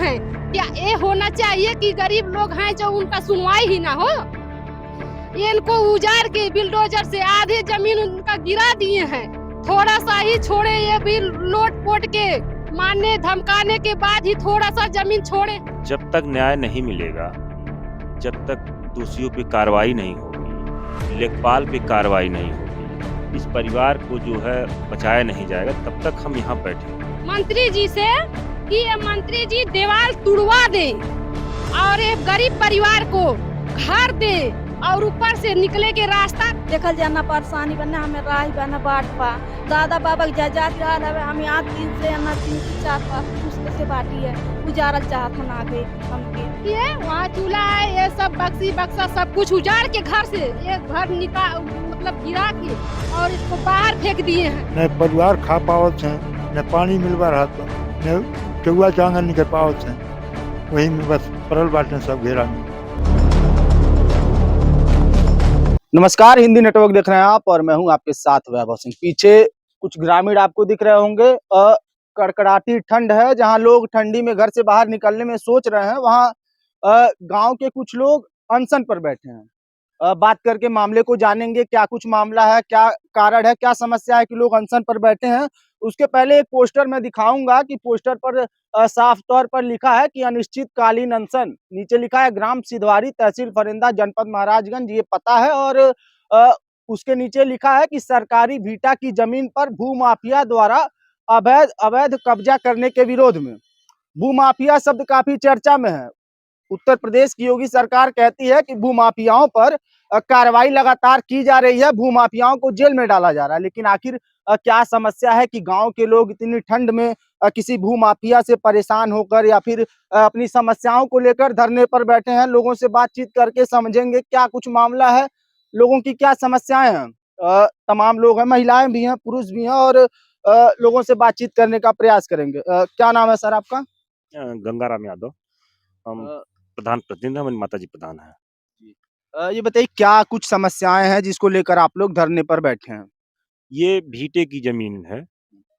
हैं। क्या ये होना चाहिए कि गरीब लोग हैं जो उनका सुनवाई ही ना हो? ये इनको उजाड़ के बिल्डोजर से आधे जमीन उनका गिरा दिए हैं। थोड़ा सा ही छोड़े, ये भी लोट पोट के मारने धमकाने के बाद ही थोड़ा सा जमीन छोड़े। जब तक न्याय नहीं मिलेगा, जब तक दोषियों पे कार्रवाई नहीं होगी, लेखपाल पे कार्रवाई नहीं होगी, इस परिवार को जो है बचाया नहीं जाएगा, तब तक हम यहाँ बैठे। मंत्री जी से कि ये मंत्री जी दीवार तुड़वा दे और ये गरीब परिवार को घर दे और ऊपर से निकले के रास्ता देखल जाना परेशानी बना हमें राह बना बाट पा दादा बाबा जात रहा है हम यहाँ 3 से ना 3 से 4 पास उसके से बाटी है उजारल चाहत ना आगे हमके ये वहाँ चूल्हा है, ये सब बक्सी बक्सा सब कुछ उजाड़ के घर से ये घर निकाल मतलब गिरा के और इसको बाहर फेंक दिए हैं। न परिवार खा पावत है, न पानी मिलवा रहा था, न चौवा चांगल निकल पावत है, वही में बस परल बाटे सब घेरा में। नमस्कार, हिंदी नेटवर्क देख रहे हैं आप और मैं हूं आपके साथ वैभव सिंह। पीछे कुछ ग्रामीण आपको दिख रहे होंगे। कड़कड़ाती ठंड है, जहां लोग ठंडी में घर से बाहर निकलने में सोच रहे हैं, वहां गांव के कुछ लोग अनशन पर बैठे हैं। बात करके मामले को जानेंगे, क्या कुछ मामला है, क्या कारण है, क्या समस्या है कि लोग अनशन पर बैठे हैं। उसके पहले एक पोस्टर मैं दिखाऊंगा कि पोस्टर पर साफ तौर पर लिखा है कि अनिश्चितकालीन अनशन। नीचे लिखा है ग्राम सिधवारी, तहसील फरिंदा, जनपद महाराजगंज, ये पता है। और उसके नीचे लिखा है कि सरकारी भीटा की जमीन पर भूमाफिया द्वारा अवैध कब्जा करने के विरोध में। भूमाफिया शब्द काफी चर्चा में है। उत्तर प्रदेश की योगी सरकार कहती है कि भूमाफियाओं पर कार्रवाई लगातार की जा रही है, भूमाफियाओं को जेल में डाला जा रहा है। लेकिन आखिर क्या समस्या है कि गांव के लोग इतनी ठंड में किसी भूमाफिया से परेशान होकर या फिर अपनी समस्याओं को लेकर धरने पर बैठे हैं। लोगों से बातचीत करके समझेंगे क्या कुछ मामला है, लोगों की क्या समस्याएं हैं। तमाम लोग हैं, महिलाएं भी हैं, पुरुष भी हैं, और लोगों से बातचीत करने का प्रयास करेंगे। क्या नाम है सर आपका? गंगाराम यादव, हम प्रधान प्रतिनिधि, हमारी माता जी प्रधान है। ये बताइए क्या कुछ समस्याएं हैं जिसको लेकर आप लोग धरने पर बैठे हैं? ये भीटे की जमीन है,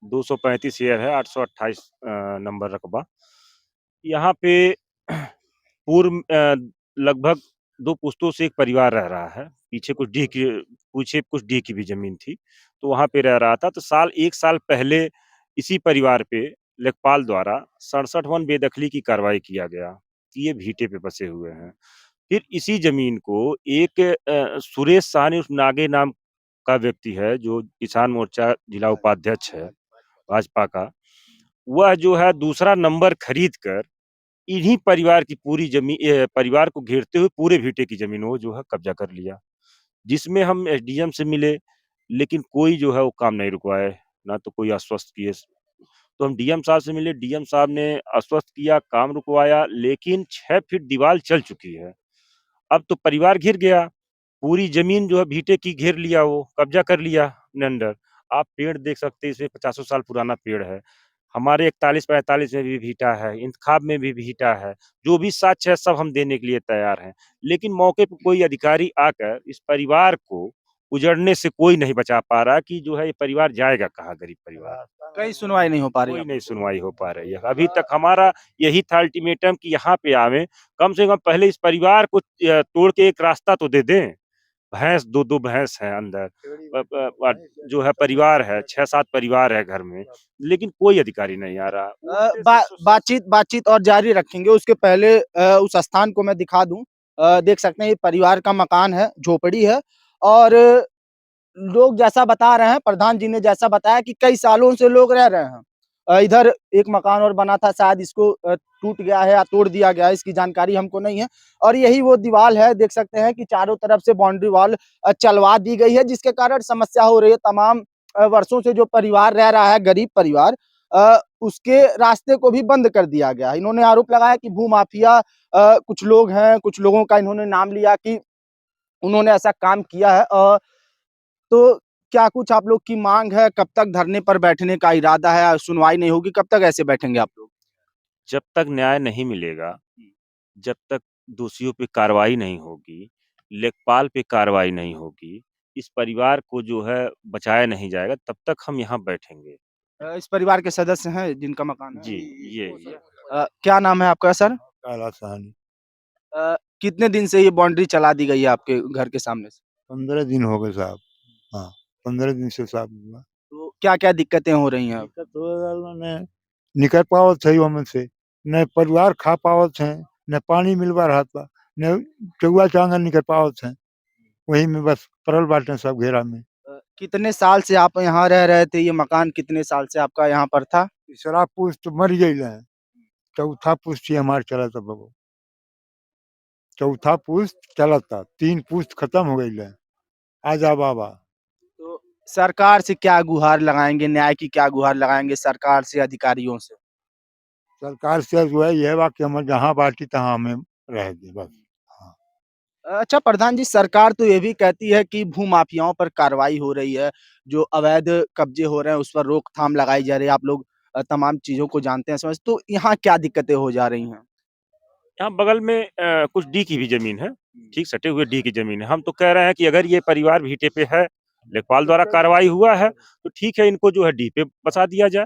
235 शेयर है, 828 नंबर रकबा। यहाँ पे पूर्व लगभग 2 पुश्तों से एक परिवार रह रहा है। पीछे कुछ डीह की भी जमीन थी, तो वहाँ पे रह रहा था। तो 1 साल पहले इसी परिवार पे लेखपाल द्वारा 67 बेदखली की कार्रवाई किया गया कि ये भीटे पे बसे हुए हैं। फिर इसी जमीन को एक सुरेश साहनी उर्फ नागे नाम का व्यक्ति है, जो किसान मोर्चा जिला उपाध्यक्ष है भाजपा का, वह जो है दूसरा नंबर खरीद कर इन्हीं परिवार की पूरी परिवार को घेरते हुए पूरे भीटे की जमीन वो जो है कब्जा कर लिया। जिसमें हम एसडीएम से मिले, लेकिन कोई जो है वो काम नहीं रुकवाए, ना तो कोई आश्वस्त किए। तो हम डीएम साहब से मिले, डीएम साहब ने आश्वस्त किया, काम रुकवाया, लेकिन 6 फीट दीवार चल चुकी है। अब तो परिवार घिर गया, पूरी जमीन जो है भीटे की घेर लिया, वो कब्जा कर लिया अपने अंडर। आप पेड़ देख सकते हैं, इसमें 50 साल पुराना पेड़ है। हमारे 41-45 में भी भीटा है, इंतखाब में भी भीटा है। जो भी साक्ष्य है सब हम देने के लिए तैयार हैं। लेकिन मौके पे कोई अधिकारी आकर इस परिवार को उजड़ने से कोई नहीं बचा पा रहा कि जो है ये परिवार जाएगा कहाँ, गरीब परिवार। कहीं सुनवाई नहीं हो पा रही कोई है। नहीं सुनवाई हो पा रही है। अभी तक हमारा यही था अल्टीमेटम कि यहाँ पे आवें, कम से कम पहले इस परिवार को तोड़ के एक रास्ता तो दे दें। भैंस 2-2 भैंस हैं अंदर, जो है परिवार है, 6-7 परिवार है घर में, लेकिन कोई अधिकारी नहीं आ रहा। बातचीत और जारी रखेंगे। उसके पहले उस स्थान को मैं दिखा दूं। देख सकते हैं ये परिवार का मकान है, झोपड़ी है। और लोग जैसा बता रहे हैं, प्रधान जी ने जैसा बताया कि कई सालों से लोग रह रहे हैं। इधर एक मकान और बना था, शायद इसको टूट गया है या तोड़ दिया गया है, इसकी जानकारी हमको नहीं है। और यही वो दीवार है, देख सकते हैं कि चारों तरफ से बाउंड्री वॉल चलवा दी गई है, जिसके कारण समस्या हो रही है। तमाम वर्षों से जो परिवार रह रहा है, गरीब परिवार, उसके रास्ते को भी बंद कर दिया गया। इन्होंने आरोप लगाया कि भूमाफिया कुछ लोग हैं, कुछ लोगों का इन्होंने नाम लिया कि उन्होंने ऐसा काम किया है। तो क्या कुछ आप लोग की मांग है? कब तक धरने पर बैठने का इरादा है? सुनवाई नहीं होगी, कब तक ऐसे बैठेंगे आप लोग? जब तक न्याय नहीं मिलेगा, जब तक दोषियों पे कार्रवाई नहीं होगी, लेखपाल पे कार्रवाई नहीं होगी, इस परिवार को जो है बचाया नहीं जाएगा, तब तक हम यहाँ बैठेंगे। इस परिवार के सदस्य हैं जिनका मकान है? जी, ये क्या नाम है आपका सर? काला साहनी। कितने दिन से ये बाउंड्री चला दी गई है आपके घर के सामने से? 15 दिन हो गए साहब। हाँ, 15 दिन से साहब हुआ। तो क्या-क्या दिक्कतें हो रही हैं अब? दिक्कत हो रहल ने निकल पावत है ओमन से, न परिवार खा पावत हैं, न पानी मिलवा रहत बा, न चौवा चांगल निकल पावत हैं। वही में बस पड़ल बाटे सब घेरा में। कितने साल से आप यहाँ रह रहे थे? ये मकान कितने साल से आपका यहाँ पर था? तीसरा पुश्त मर गइल है, चौथा पुश्त ही हमार चलता बबू। चौथा पुश्त चलता, 3 पुश्त खत्म हो गइल है। आजा बाबा। तो सरकार से क्या गुहार लगाएँगे? न्याय की क्या गुहार लगाएँगे सरकार से, अधिकारियों से? सरकार से जो है यह बा कि हम जहाँ बाटी तहाँ हमें रह दे बस। हाँ। अच्छा प्रधान जी, सरकार तो ये भी कहती है कि भूमाफियाओं पर कार्रवाई हो रही है, जो अवैध कब्जे हो रहे हैं उस पर रोकथाम लगाई जा रही है। आप लोग तमाम चीज़ों को जानते हैं, समझ तो यहाँ क्या दिक्कतें हो जा रही हैं? यहाँ बगल में कुछ डी की भी जमीन है, ठीक सटे हुए डी की जमीन है। हम तो कह रहे हैं कि अगर ये परिवार भीटे पे है, लेखपाल द्वारा कार्रवाई हुआ है, तो ठीक है, इनको जो है डी पे बसा दिया जाए,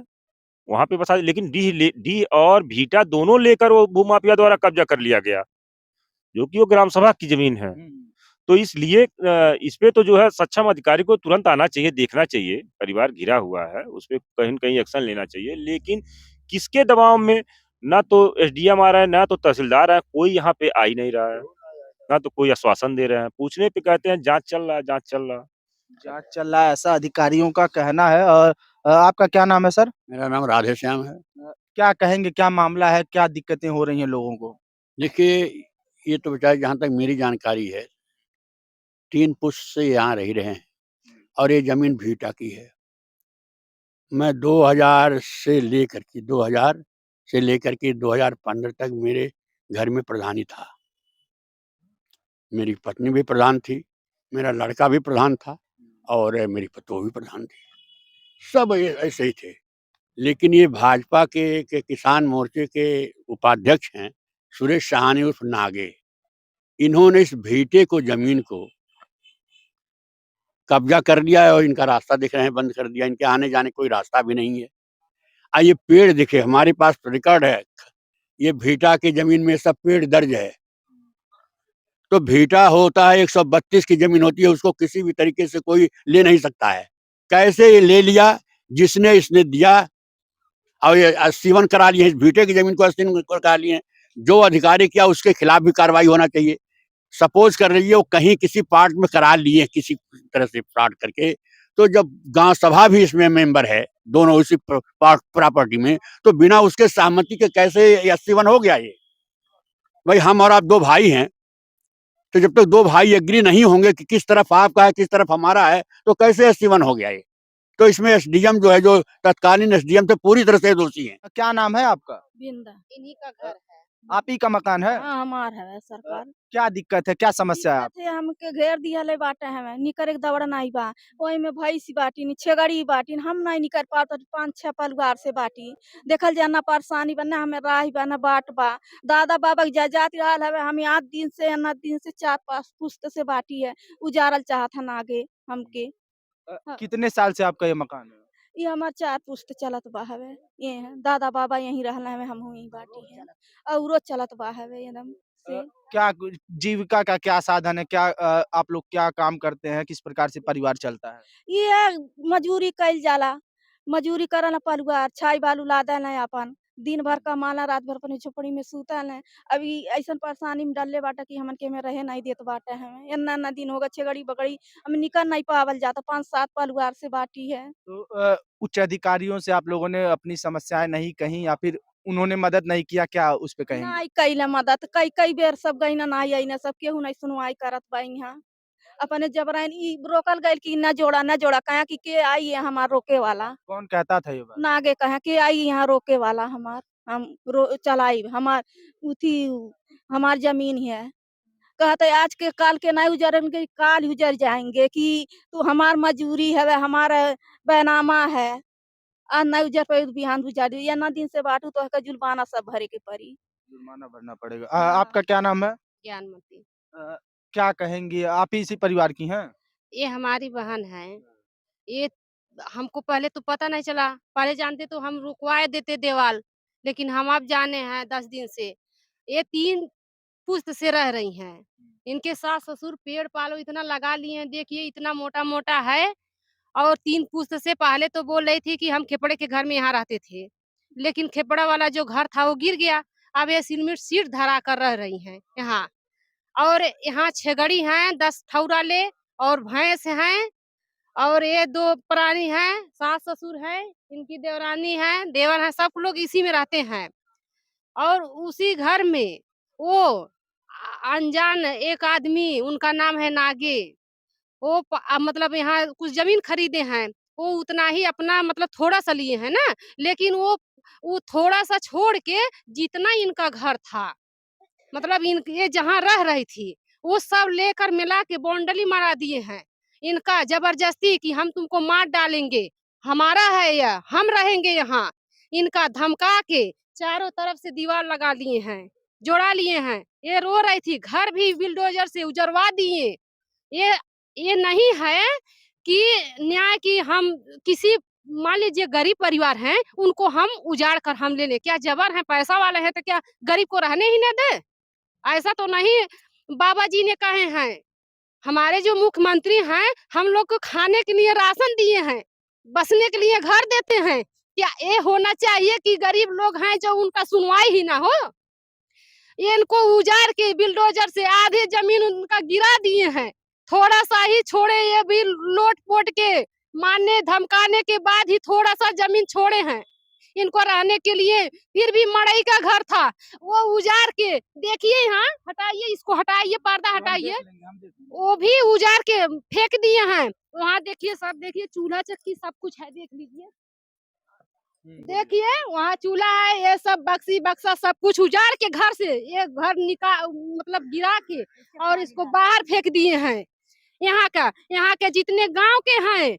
वहाँ पे बसा, लेकिन डी और भीटा दोनों लेकर वो भूमाफिया द्वारा कब्जा कर लिया गया, जो कि वो ग्राम सभा की जमीन है। तो इसलिए इस पे तो जो है सक्षम अधिकारी को तुरंत आना चाहिए, देखना चाहिए, परिवार घिरा हुआ है, उस पे कहीं न कहीं एक्शन लेना चाहिए। लेकिन किसके दबाव में, ना तो एसडीएम आ रहा है, ना तो तहसीलदार है, कोई यहाँ पे आ ही नहीं रहा है, ना तो कोई आश्वासन दे रहे हैं। पूछने पे कहते हैं जाँच चल रहा है, जाँच चल रहा है। जाँच चल रहा है, ऐसा अधिकारियों का कहना है। और आपका क्या नाम है सर? मेरा नाम राधेश्याम है। क्या कहेंगे, क्या मामला है, क्या दिक्कतें हो रही हैं लोगों को? देखिए, ये तो बेचारे जहाँ तक मेरी जानकारी है, 3 पुश्त से यहाँ रह रहे हैं और ये ज़मीन भीटा की है। मैं 2000 से लेकर के 2015 तक मेरे घर में प्रधानी था। मेरी पत्नी भी प्रधान थी, मेरा लड़का भी प्रधान था और मेरी पतोह भी प्रधान थी। सब ये ऐसे ही थे। लेकिन ये भाजपा के किसान मोर्चे के उपाध्यक्ष हैं, सुरेश साहनी उर्फ नागे। इन्होंने इस भीटे को ज़मीन को कब्जा कर लिया है और इनका रास्ता देख रहे हैं बंद कर दिया। इनके आने-जाने कोई रास्ता भी नहीं है। ये पेड़ देखिए, हमारे पास रिकॉर्ड है। ये भीटा की ज़मीन में सब पेड़ दर्ज है। तो भीटा होता है 132 की ज़मीन होती है, उसको किसी भी तरीके से कोई ले नहीं सकता है। कैसे ये ले लिया? जिसने इसने दिया और ये अस्सीवन करा लिए, इस भीटे की ज़मीन को अस्सीवन करा लिए। जो अधिकारी किया उसके खिलाफ भी कार्रवाई होना चाहिए। सपोज कर लीजिए वो कहीं किसी पार्ट में करा लिए किसी तरह से फ्रॉड करके, तो जब गांव सभा भी इसमें मेंबर है दोनों उसी प्रॉपर्टी में, तो बिना उसके सहमति के कैसे 81 हो गया ये? भाई हम और आप 2 भाई हैं, तो जब तक 2 भाई एग्री नहीं होंगे कि किस तरफ आपका है किस तरफ हमारा है, तो कैसे 81 हो गया ये? तो इसमें एसडीएम जो है, जो तत्कालीन एसडीएम थे, पूरी तरह से दोषी हैं। क्या नाम है आपका? बिंदा। इन्हीं का घर है। आप ही का मकान है? हाँ, हमार है सरकार। क्या दिक्कत है, क्या समस्या है? दिक्कत है हमके घेर दिहले बाटे हमें, निकर एक दवड़ नहीं बा। ओही में भैंसी बाटिन, छेगड़ी बाटिन, हम नहीं निकर पात 5-6 परिवार से बाटी। देखल जाए ना परेशानी बा, ना हमें राही बा, ना बाट बा। दादा बाबा के जाति रहल हवे, हम 8 दिन से ना दिन से 4-5 पुश्त से बाटी है। उजारल चाहत हन आगे हमके। हाँ। कितने साल से आपका ये मकान है? ये हमार 4 पुश्त चलत बा हवे। ये है दादा बाबा यहीं रहल हवे, हमहू यहीं बाटी है। औरो चलत बा हवे एकदम से। क्या जीविका का क्या साधन है? क्या आप लोग क्या काम करते हैं? किस प्रकार से परिवार चलता है? ये मजूरी कइल जाला, मजूरी करन परिवार, छाई बालू लादेन है अपन, दिन भर कमाला, रात भर अपनी झोपड़ी में सुतल है। अभी ऐसन परेशानी में डलले बाटे कि हमन के में रहे नहीं देत बाटे हमें। एन्ना-एन्ना दिन हो गए छेगड़ी-बगड़ी हम निकल नहीं पावल जाता, 5-7 परिवार से बाटी है। तो उच्च अधिकारियों से आप लोगों ने अपनी समस्याएँ नहीं कहीं या फिर उन्होंने मदद नहीं किया, क्या उस पे कहेंगे? नाई कइले मदद, कई-कई बेर सब गइना नाई अइना, सब केहू नहीं सुनवाई करत बा इहाँ। अपने जबरन ई रोकल गइल कि न जोड़ा, न जोड़ा, कहे कि के आई है हमार रोके वाला। कौन कहता था ये बात? नागे कहे के आई यहाँ रोके वाला हमार, हम चलाई हमार उथी हमार जमीन है। कहते आज के काल के नहीं उजरेंगे, काल उजर जाएंगे कि तू हमार मजूरी है, हमारा बैनामा है। आज नहीं उजर पे बिहान उजर दी। ये ना दिन से बाटू तो है जुर्माना सब भरे के पड़ी। जुर्माना भरना पड़ेगा। हाँ। आपका क्या नाम है? ज्ञानमती। अ, क्या कहेंगी? आप ही इसी परिवार की हैं? ये हमारी बहन है। ये हमको पहले तो पता नहीं चला, पहले जानते तो हम रुकवाए देते देवाल। लेकिन हम अब जाने हैं 10 दिन से, ये 3 पुश्त से रह रही हैं। इनके सास-ससुर पेड़-पालो इतना लगा लिए हैं, देखिए इतना मोटा-मोटा है और 3 पुश्त से पहले तो बोल रही थी कि हम खेपड़े के घर में यहाँ रहते थे। लेकिन खेपड़ा वाला जो घर था वो गिर गया, अब ये सिलमिट सीट धरा कर रह रही हैं यहाँ। और यहाँ छेगड़ी हैं 10 ठौराले और भैंस हैं और ये 2 प्राणी हैं, सास-ससुर हैं, इनकी देवरानी है, देवर हैं, सब लोग इसी में रहते हैं। और उसी घर में वो अनजान एक आदमी, उनका नाम है नागे, वो मतलब यहाँ कुछ ज़मीन खरीदे हैं, वो उतना ही अपना मतलब थोड़ा-सा लिए हैं ना, लेकिन वो थोड़ा-सा छोड़ के जितना इनका घर था, मतलब इन ये जहाँ रह रही थी, वो सब लेकर मिला के बाउंड्री मरा दिए हैं। इनका ज़बरदस्ती कि हम तुमको मार डालेंगे, हमारा है यह, हम रहेंगे यहाँ। इनका धमका के चारों तरफ से दीवार लगा लिए हैं, जोड़ा लिए हैं। ये रो रही थी, घर भी बिल्डोज़र से उजरवा दिए। ये ये नहीं है कि न्याय की हम किसी मान लीजिए गरीब परिवार हैं, उनको हम उजाड़ कर हम ले लें। क्या जबर हैं, पैसा वाले हैं तो क्या गरीब को रहने ही ना दें? ऐसा तो नहीं बाबा जी ने कहे हैं। हमारे जो मुख्यमंत्री हैं, हम लोग को खाने के लिए राशन दिए हैं, बसने के लिए घर देते हैं। क्या ये होना चाहिए कि गरीब लोग हैं जो उनका सुनवाई ही ना हो? ये इनको उजाड़ के बिल्डोजर से आधे जमीन उनका गिरा दिए हैं। थोड़ा-सा ही छोड़े, ये भी लोट-पोट के मारने धमकाने के बाद ही थोड़ा-सा जमीन छोड़े हैं। इनको रहने के लिए फिर भी मड़ई का घर था, वो उजाड़ के देखिए यहाँ, हटाइए इसको, हटाइए पर्दा हटाइए, वो भी उजाड़ के फेंक दिए हैं। वहाँ देखिए, सब देखिए चूल्हा-चक्की सब कुछ है, देख लीजिए। देखिए वहाँ चूल्हा है, ये सब बक्सी-बक्सा सब कुछ उजाड़ के घर से ये घर मतलब गिरा के और इसको बाहर फेंक दिए हैं। यहाँ के जितने गाँव के हैं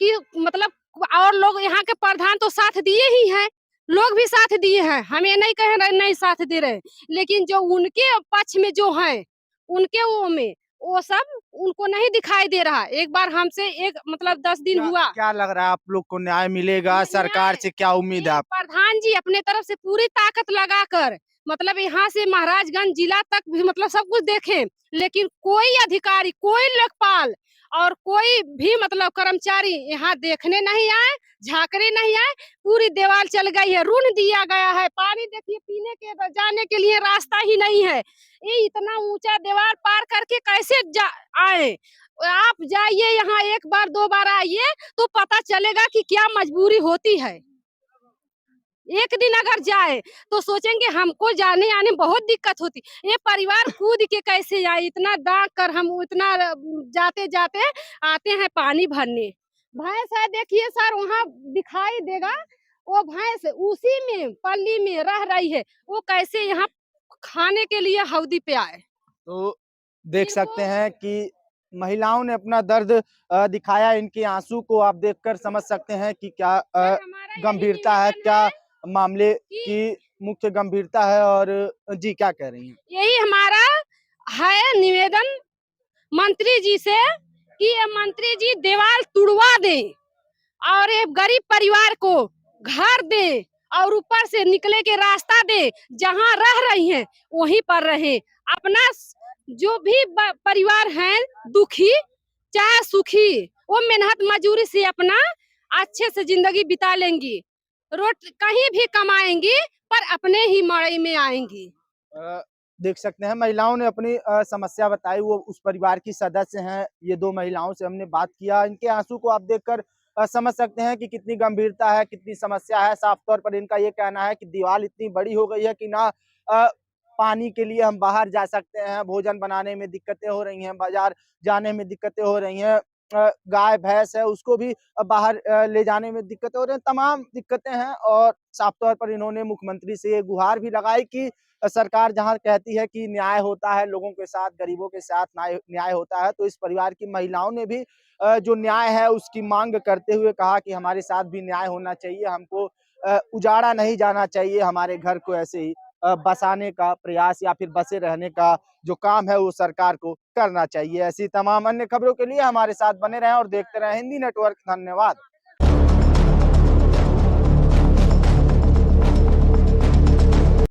कि मतलब और लोग यहाँ के प्रधान तो साथ दिए ही हैं, लोग भी साथ दिए हैं। हम ये नहीं कह रहे नहीं साथ दे रहे, लेकिन जो उनके पक्ष में जो हैं, उनके वो में वो सब उनको नहीं दिखाई दे रहा। एक बार हमसे एक मतलब 10 दिन हुआ। क्या लग रहा है आप लोग को न्याय मिलेगा? न्याय सरकार से क्या उम्मीद है ये आप? प्रधान जी अपने तरफ से पूरी ताकत लगाकर मतलब यहाँ से महाराजगंज जिला तक भी मतलब सब कुछ देखें, लेकिन कोई अधिकारी, कोई लेखपाल और कोई भी मतलब कर्मचारी यहाँ देखने नहीं आए, झांकने नहीं आए। पूरी दीवार चल गई है, रून दिया गया है, पानी देखिए पीने के जाने के लिए रास्ता ही नहीं है। ये इतना ऊंचा दीवार पार करके कैसे आए? आप जाइए यहाँ, एक बार 2 बार आइए तो पता चलेगा कि क्या मजबूरी होती है। एक दिन अगर जाए तो सोचेंगे हमको जाने आने में बहुत दिक्कत होती। ये परिवार कूद के कैसे आए, इतना दाग कर हम इतना जाते-जाते आते हैं पानी भरने। भैंस है देखिए सर, वहाँ दिखाई देगा, वो भैंस उसी में पल्ली में रह रही है, वो कैसे यहाँ खाने के लिए हौदी पे आए। तो देख इनको सकते हैं कि महिलाओं ने अपना दर्द दिखाया। इनके आंसू को आप देखकर समझ सकते हैं कि क्या सर हमारा यही गंभीरता है, निवेदन क्या है मामले कि की मुख्य गंभीरता है। और जी क्या कह रही हैं? यही हमारा है निवेदन मंत्री जी से कि ये मंत्री जी दीवार तुड़वा दें और ये गरीब परिवार को घर दे और ऊपर से निकले के रास्ता दे, जहाँ रह रही हैं वहीं पर रहे। अपना जो भी परिवार हैं दुखी चाहे सुखी, वो मेहनत मजदूरी से अपना अच्छे से जिंदगी बिता लेंगी, रोट कहीं भी कमाएंगी पर अपने ही मड़ई में आएंगी। देख सकते हैं महिलाओं ने अपनी समस्या बताई, वो उस परिवार की सदस्य हैं। ये 2 महिलाओं से हमने बात किया, इनके आंसू को आप देखकर समझ सकते हैं कि कितनी गंभीरता है, कितनी समस्या है। साफ तौर पर इनका ये कहना है कि दीवार इतनी बड़ी हो गई है कि ना पानी के लिए हम बाहर जा सकते हैं, भोजन बनाने में दिक्कतें हो रही हैं, बाजार जाने में दिक्कतें हो रही हैं, गाय भैंस है उसको भी बाहर ले जाने में दिक्कतें हो रही हैं, तमाम दिक्कतें हैं। और साफ तौर पर इन्होंने मुख्यमंत्री से ये गुहार भी लगाई कि सरकार जहाँ कहती है कि न्याय होता है लोगों के साथ, गरीबों के साथ न्याय होता है, तो इस परिवार की महिलाओं ने भी जो न्याय है उसकी मांग करते हुए कहा कि हमारे साथ भी न्याय होना चाहिए, हमको उजाड़ा नहीं जाना चाहिए, हमारे घर को ऐसे ही बसाने का प्रयास या फिर बसे रहने का जो काम है वो सरकार को करना चाहिए। ऐसी तमाम अन्य खबरों के लिए हमारे साथ बने रहें और देखते रहें हिंदी नेटवर्क। धन्यवाद।